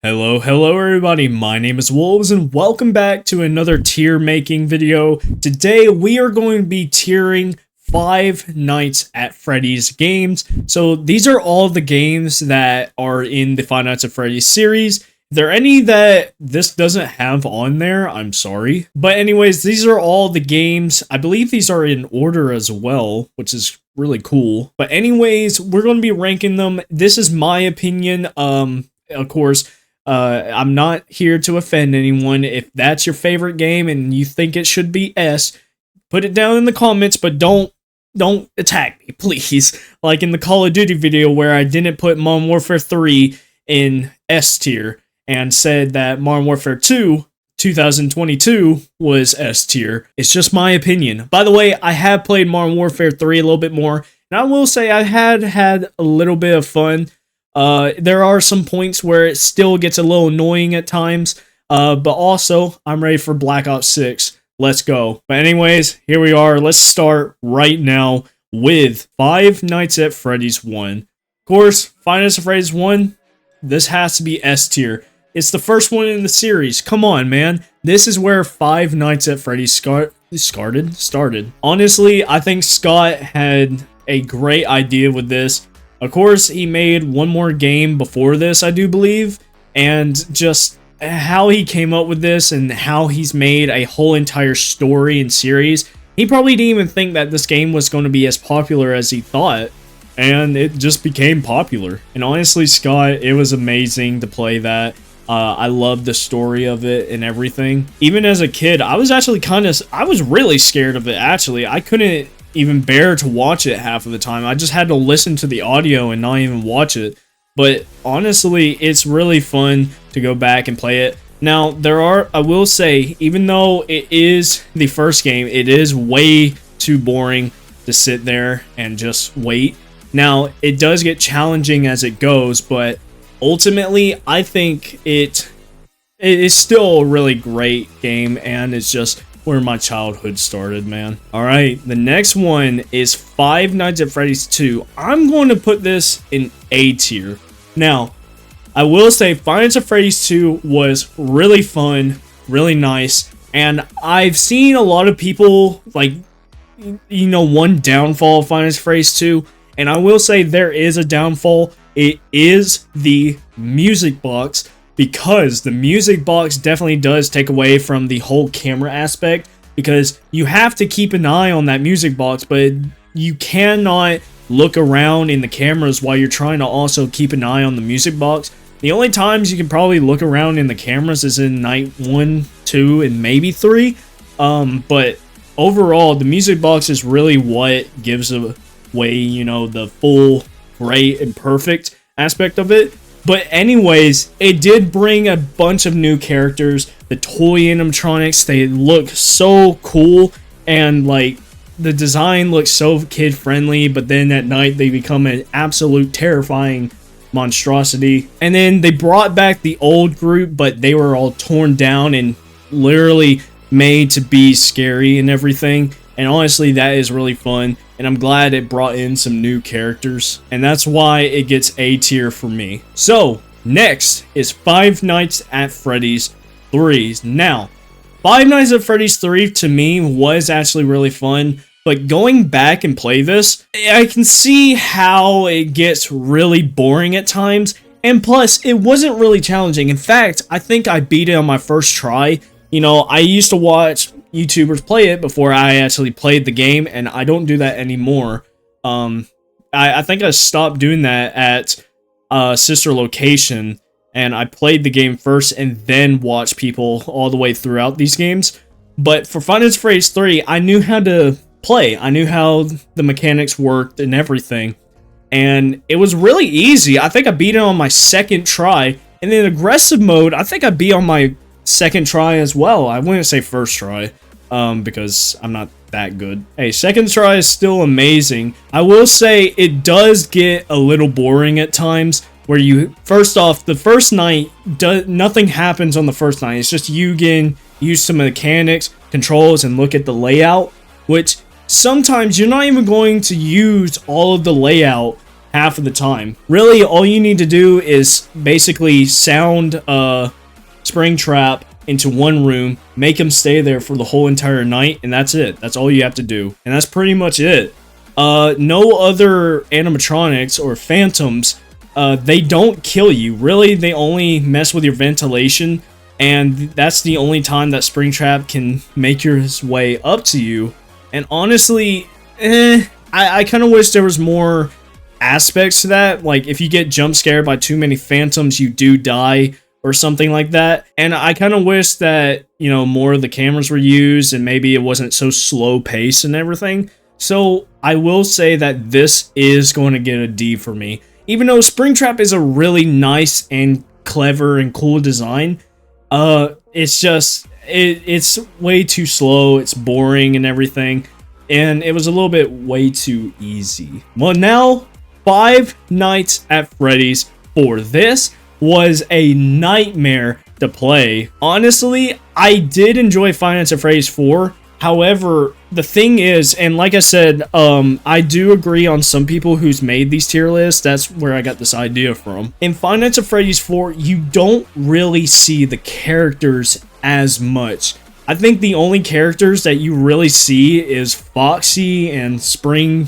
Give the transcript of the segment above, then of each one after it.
Hello everybody, my name is Wolvez and welcome back to another tier making video. Today we are going to be tiering Five Nights at Freddy's games. So these are all the games that are in the Five Nights at Freddy's series. If there are any that this doesn't have on there, I'm sorry. But anyways, these are all the games. I believe these are in order as well, which is really cool. But anyways, we're going to be ranking them. This is my opinion. Of course, I'm not here to offend anyone. If that's your favorite game and you think it should be S, put it down in the comments, but don't attack me, please. Like in the Call of Duty video where I didn't put Modern Warfare 3 in S tier and said that Modern Warfare 2 2022 was S tier. It's just my opinion. By the way, I have played Modern Warfare 3 a little bit more, and I will say I had a little bit of fun. There are some points where it still gets a little annoying at times, but also, I'm ready for Black Ops 6. Let's go. But anyways, here we are. Let's start right now with Five Nights at Freddy's 1. Of course, Five Nights at Freddy's 1, this has to be S tier. It's the first one in the series. Come on, man. This is where Five Nights at Freddy's started. Honestly, I think Scott had a great idea with this. Of course, he made one more game before this, I do believe, and just how he came up with this and how he's made a whole entire story and series. He probably didn't even think that this game was going to be as popular as he thought, and it just became popular. And honestly, Scott, it was amazing to play that. I loved the story of it and everything. Even as a kid, I was actually I was really scared of it, actually. I couldn't even bear to watch it half of the time. I just had to listen to the audio and not even watch it. But honestly, it's really fun to go back and play it. Now, I will say, even though it is the first game, it is way too boring to sit there and just wait. Now, it does get challenging as it goes, but ultimately, I think it is still a really great game, and it's just where my childhood started, man. Alright, the next one is Five Nights at Freddy's 2. I'm going to put this in A tier. Now, I will say Five Nights at Freddy's 2 was really fun, really nice, and I've seen a lot of people, like, you know, one downfall of Five Nights at Freddy's 2, and I will say there is a downfall. It is the music box, because the music box definitely does take away from the whole camera aspect, because you have to keep an eye on that music box, but you cannot look around in the cameras while you're trying to also keep an eye on the music box. The only times you can probably look around in the cameras is in night 1, 2, and maybe 3. But overall, the music box is really what gives away, you know, the full, great, and perfect aspect of it. But anyways, it did bring a bunch of new characters. The toy animatronics, they look so cool, and like the design looks so kid friendly, but then at night they become an absolute terrifying monstrosity. And then they brought back the old group, but they were all torn down and literally made to be scary and everything. And honestly, that is really fun, and I'm glad it brought in some new characters, and that's why it gets A tier for me. So, next is Five Nights at Freddy's 3. Now, Five Nights at Freddy's 3 to me was actually really fun, but going back and play this, I can see how it gets really boring at times, and plus, it wasn't really challenging. In fact, I think I beat it on my first try. You know, I used to watch YouTubers play it before I actually played the game, and I don't do that anymore. I think I stopped doing that at Sister Location, and I played the game first and then watched people all the way throughout these games. But for Five Nights at Freddy's 3, I knew how to play. I knew how the mechanics worked and everything, and it was really easy. I think I beat it on my second try, and in aggressive mode, I think I beat on my second try as well. I wouldn't say first try, because I'm not that good. Hey, second try is still amazing. I will say it does get a little boring at times, where you, first off, the first night, nothing happens on the first night. It's just you getting used to mechanics, controls, and look at the layout, which sometimes you're not even going to use all of the layout half of the time. Really, all you need to do is basically sound Springtrap into one room, make him stay there for the whole entire night, and that's it. That's all you have to do. And that's pretty much it. No other animatronics or phantoms, they don't kill you. Really, they only mess with your ventilation, and that's the only time that Springtrap can make his way up to you. And honestly, I kind of wish there was more aspects to that. Like, if you get jump scared by too many phantoms, you do die, or something like that. And I kind of wish that, you know, more of the cameras were used and maybe it wasn't so slow paced and everything. So I will say that this is going to get a D for me. Even though Springtrap is a really nice and clever and cool design, it's just, it's way too slow, it's boring and everything, and it was a little bit way too easy. Well, now, Five Nights at Freddy's 4. This was a nightmare to play. Honestly, I did enjoy Five Nights at Freddy's 4. However, the thing is, and like I said, I do agree on some people who's made these tier lists. That's where I got this idea from. In Five Nights at Freddy's 4, you don't really see the characters as much. I think the only characters that you really see is Foxy and Spring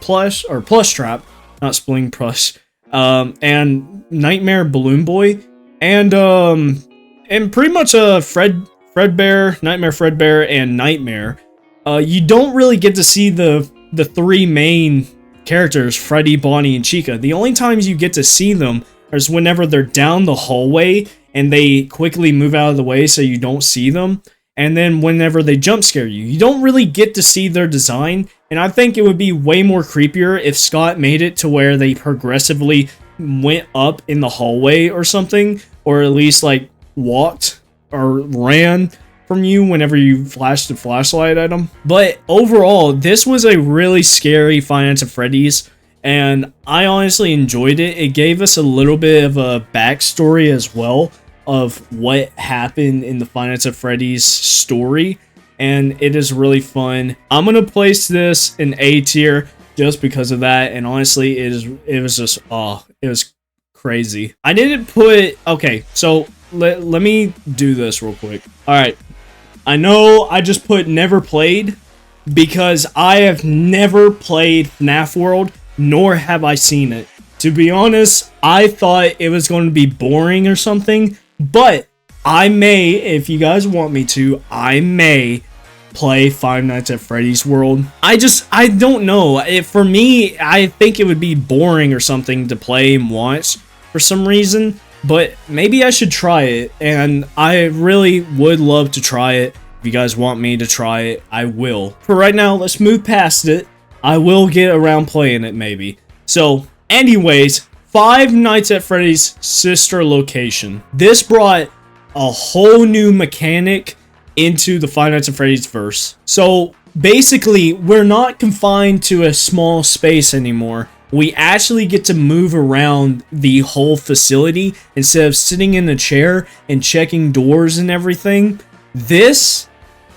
Plush, or Plush Trap, not Spring Plush, and Nightmare Balloon Boy, and pretty much Fredbear, Nightmare Fredbear, and Nightmare. You don't really get to see the three main characters, Freddy, Bonnie, and Chica. The only times you get to see them is whenever they're down the hallway and they quickly move out of the way so you don't see them. And then whenever they jump scare you, you don't really get to see their design. And I think it would be way more creepier if Scott made it to where they progressively went up in the hallway or something, or at least like walked or ran from you whenever you flashed the flashlight at them. But overall, this was a really scary Five Nights at Freddy's, and I honestly enjoyed it. It gave us a little bit of a backstory as well of what happened in the Five Nights at Freddy's story, and it is really fun. I'm gonna place this in A tier just because of that, and honestly, it was crazy. I didn't put, okay, so let me do this real quick. Alright, I know I just put never played because I have never played FNAF World, nor have I seen it. To be honest, I thought it was going to be boring or something, but I may, if you guys want me to, I may play Five Nights at Freddy's World. I don't know. For me, I think it would be boring or something to play and watch for some reason, but maybe I should try it, and I really would love to try it. If you guys want me to try it, I will. For right now, let's move past it. I will get around playing it maybe. So, anyways, Five Nights at Freddy's sister location. This brought a whole new mechanic into the Five Nights at Freddy's verse. So basically, we're not confined to a small space anymore. We actually get to move around the whole facility instead of sitting in a chair and checking doors and everything. This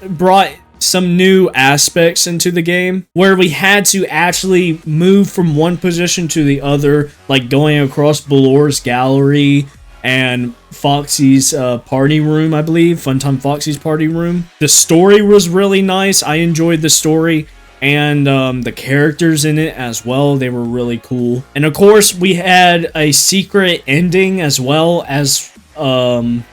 brought some new aspects into the game where we had to actually move from one position to the other, like going across Balor's gallery and Foxy's party room, I believe. Funtime Foxy's party room. The story was really nice. I enjoyed the story, and the characters in it as well. They were really cool. And of course, we had a secret ending as well as, you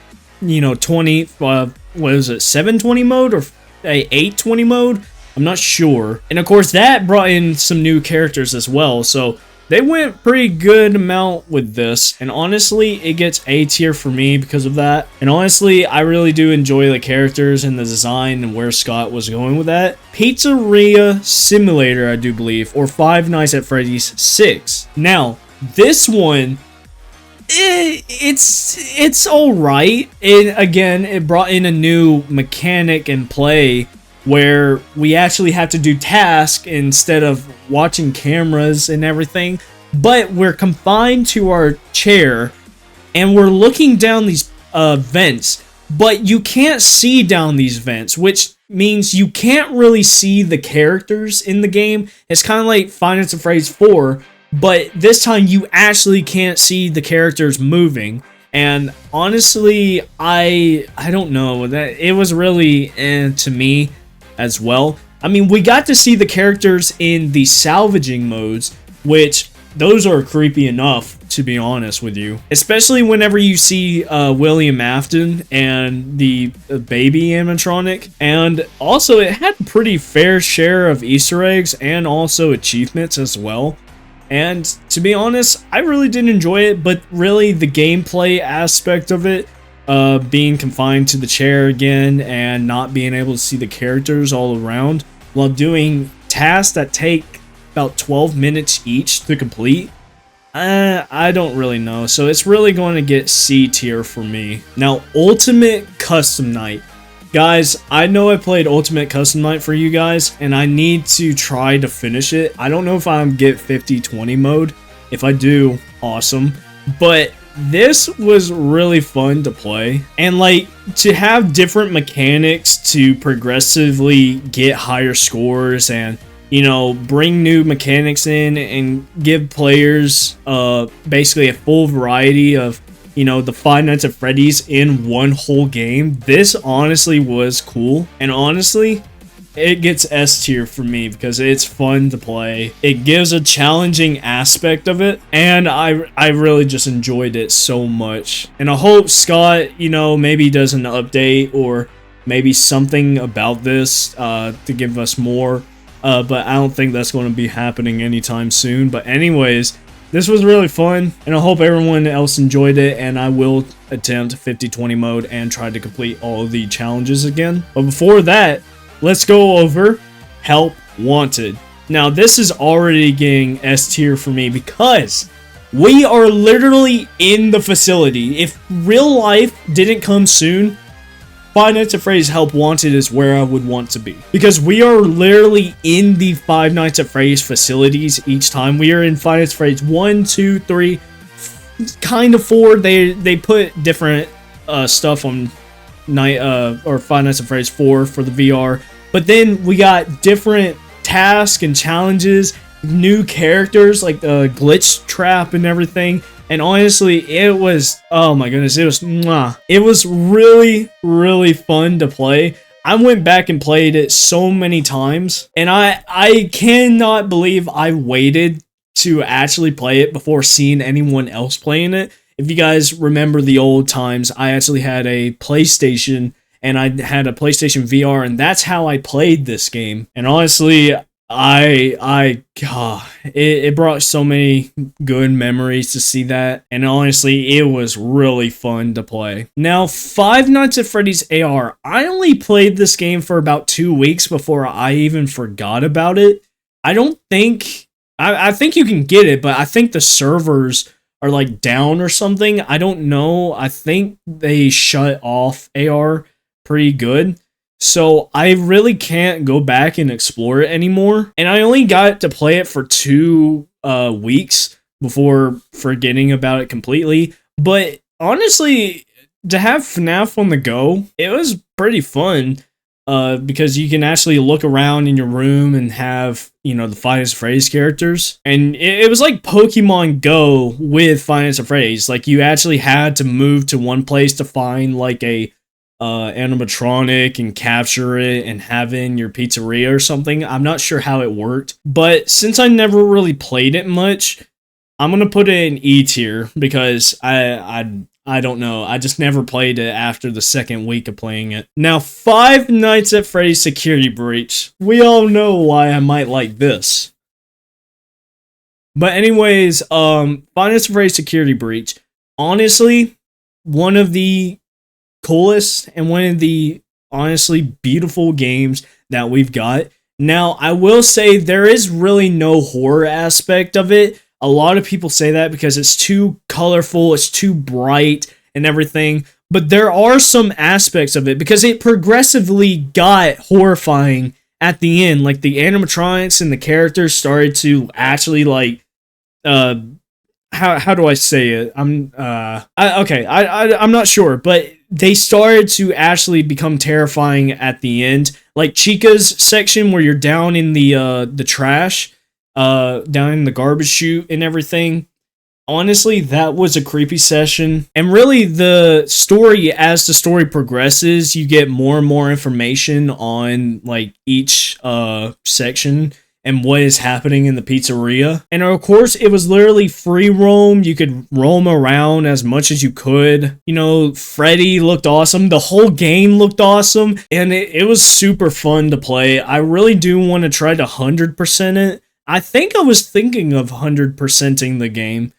know, 20, what was it, 720 mode or 820 mode? I'm not sure. And of course, that brought in some new characters as well. So they went pretty good amount with this, and honestly, it gets A tier for me because of that. And honestly, I really do enjoy the characters and the design and where Scott was going with that. Pizzeria Simulator, I do believe, or Five Nights at Freddy's 6. Now, this one, it's alright. It brought in a new mechanic and play where we actually have to do tasks instead of watching cameras and everything, but we're confined to our chair and we're looking down these vents but you can't see down these vents, which means you can't really see the characters in the game. It's kind of like Five Nights at Freddy's 4, but this time you actually can't see the characters moving. And honestly, I don't know, that it was really to me as well. I mean, we got to see the characters in the salvaging modes, which those are creepy enough, to be honest with you. Especially whenever you see William Afton and the baby animatronic. And also, it had a pretty fair share of Easter eggs and also achievements as well. And to be honest, I really did enjoy it, but really the gameplay aspect of it, being confined to the chair again and not being able to see the characters all around while doing tasks that take about 12 minutes each to complete, I don't really know. So it's really going to get C tier for me. Now, Ultimate Custom Night. Guys, I know I played Ultimate Custom Night for you guys, and I need to try to finish it. I don't know if I'm get 50-20 mode. If I do, awesome. But this was really fun to play. And like, to have different mechanics to progressively get higher scores and, you know, bring new mechanics in and give players basically a full variety of, you know, the Five Nights at Freddy's in one whole game. This honestly was cool. And honestly, it gets S tier for me because it's fun to play. It gives a challenging aspect of it, and I really just enjoyed it so much. And I hope Scott, you know, maybe does an update or maybe something about this to give us more. But I don't think that's going to be happening anytime soon. But anyways, this was really fun, and I hope everyone else enjoyed it, and I will attempt 50-20 mode and try to complete all of the challenges again. But before that, let's go over Help Wanted. Now, this is already getting S tier for me because we are literally in the facility. If real life didn't come soon, Five Nights at Freddy's Help Wanted is where I would want to be. Because we are literally in the Five Nights at Freddy's facilities each time. We are in Five Nights at Freddy's 1, 2, 3, kind of 4. They put different stuff on or Five Nights at Freddy's 4 for the VR. But then we got different tasks and challenges, new characters like the glitch trap and everything. And honestly, it was, oh my goodness, it was mwah. It was really, really fun to play. I went back and played it so many times, and I cannot believe I waited to actually play it before seeing anyone else playing it. If you guys remember the old times, I actually had a PlayStation, and I had a PlayStation VR, and that's how I played this game. And honestly, it brought so many good memories to see that, and honestly, it was really fun to play. Now, Five Nights at Freddy's AR, I only played this game for about 2 weeks before I even forgot about it. I don't think, I think you can get it, but I think the servers are like down or something. I don't know. I think they shut off AR pretty good. So I really can't go back and explore it anymore. And I only got to play it for 2 weeks before forgetting about it completely. But honestly, to have FNAF on the go, it was pretty fun. Because you can actually look around in your room and have, you know, the Five Nights at Freddy's characters. And it was like Pokemon Go with Five Nights at Freddy's. Like, you actually had to move to one place to find like a animatronic and capture it and have it in your pizzeria or something. I'm not sure how it worked, but since I never really played it much, I'm gonna put it in E tier because I don't know. I just never played it after the second week of playing it. Now, Five Nights at Freddy's Security Breach. We all know why I might like this. But anyways, Five Nights at Freddy's Security Breach. Honestly, one of the coolest and one of the honestly beautiful games that we've got. Now, I will say there is really no horror aspect of it. A lot of people say that because it's too colorful, it's too bright and everything. But there are some aspects of it because it progressively got horrifying at the end. Like, the animatronics and the characters started to actually like how do I say it? I'm not sure, but they started to actually become terrifying at the end. Like Chica's section where you're down in the trash, down in the garbage chute and everything. Honestly, that was a creepy session. And really, the story, as the story progresses, you get more and more information on like each section and what is happening in the pizzeria. And of course, it was literally free roam. You could roam around as much as you could. You know, Freddy looked awesome. The whole game looked awesome. And it was super fun to play. I really do want to try to 100% it. I think I was thinking of 100%ing the game.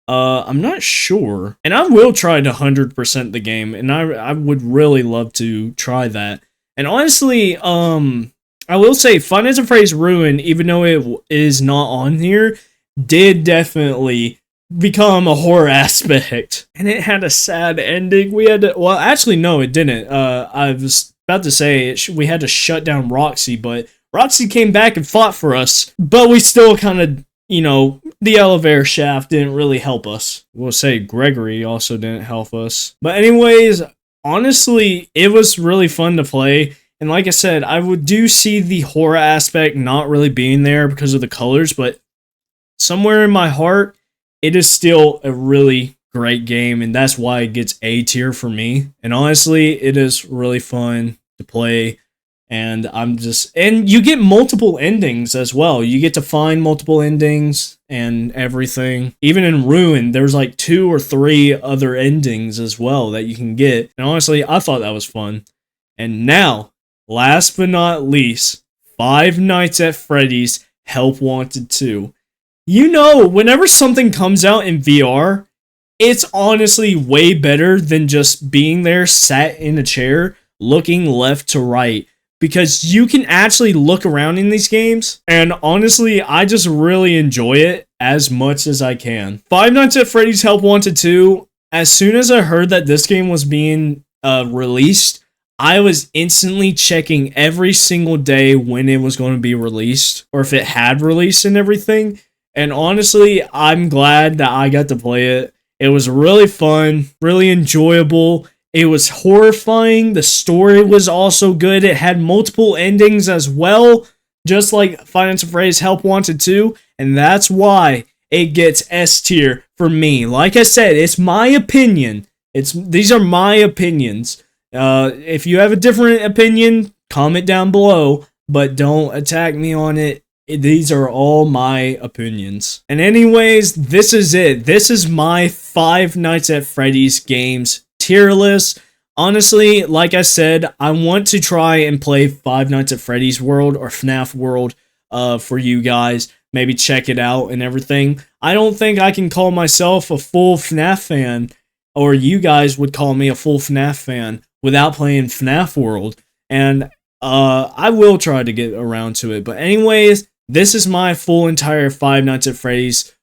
I'm not sure. And I will try to 100% the game. And I would really love to try that. And honestly, I will say Five Nights at Freddy's Ruin, even though it is not on here, did definitely become a horror aspect. And it had a sad ending. We had to, well, actually, no, it didn't. I was about to say we had to shut down Roxy, but Roxy came back and fought for us. But we still kind of, you know, the elevator shaft didn't really help us. We'll say Gregory also didn't help us. But anyways, honestly, it was really fun to play. And like I said, I do see the horror aspect not really being there because of the colors, but somewhere in my heart, it is still a really great game, and that's why it gets A tier for me. And honestly, it is really fun to play. And and you get multiple endings as well. You get to find multiple endings and everything. Even in Ruin, there's like 2 or 3 other endings as well that you can get. And honestly, I thought that was fun. And now, last but not least, Five Nights at Freddy's Help Wanted 2. You know, whenever something comes out in VR, it's honestly way better than just being there, sat in a chair, looking left to right. Because you can actually look around in these games, and honestly, I just really enjoy it as much as I can. Five Nights at Freddy's Help Wanted 2, as soon as I heard that this game was being released, I was instantly checking every single day when it was going to be released, or if it had released and everything. And honestly, I'm glad that I got to play it. It was really fun, really enjoyable. It was horrifying. The story was also good. It had multiple endings as well, just like Five Nights at Freddy's Help Wanted 2, and that's why it gets S tier for me. Like I said, it's my opinion. These are my opinions. If you have a different opinion, comment down below, but don't attack me on it. These are all my opinions. And anyways, this is it. This is my Five Nights at Freddy's games tier list. Honestly, like I said, I want to try and play Five Nights at Freddy's World or FNAF World for you guys. Maybe check it out and everything. I don't think I can call myself a full FNAF fan, or you guys would call me a full FNAF fan, without playing FNAF World. And I will try to get around to it. But anyways, this is my full entire Five Nights at Freddy's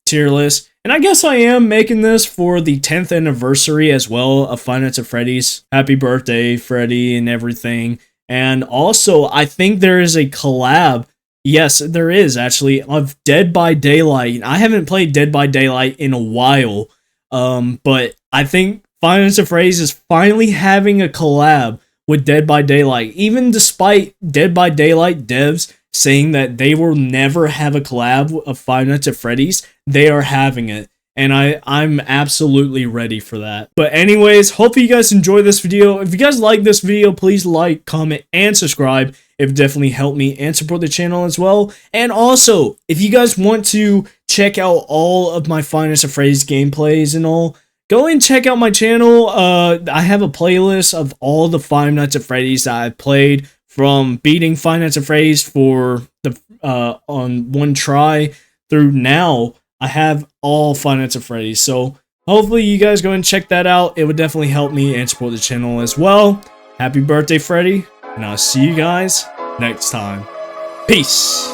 tier list. And I guess I am making this for the 10th anniversary as well of Five Nights at Freddy's. Happy birthday, Freddy, and everything. And also, I think there is a collab. Yes, there is actually, of Dead by Daylight. I haven't played Dead by Daylight in a while. But I think Five Nights at Freddy's is finally having a collab with Dead by Daylight. Even despite Dead by Daylight devs saying that they will never have a collab of Five Nights at Freddy's, they are having it. And I'm absolutely ready for that. But anyways, hopefully you guys enjoy this video. If you guys like this video, please like, comment, and subscribe. It would definitely help me and support the channel as well. And also, if you guys want to check out all of my Five Nights at Freddy's gameplays and all, go and check out my channel. I have a playlist of all the Five Nights at Freddy's that I've played, from beating Five Nights at Freddy's for the on one try through now. I have all Five Nights at Freddy's, so hopefully you guys go and check that out. It would definitely help me and support the channel as well. Happy birthday, Freddy, and I'll see you guys next time. Peace.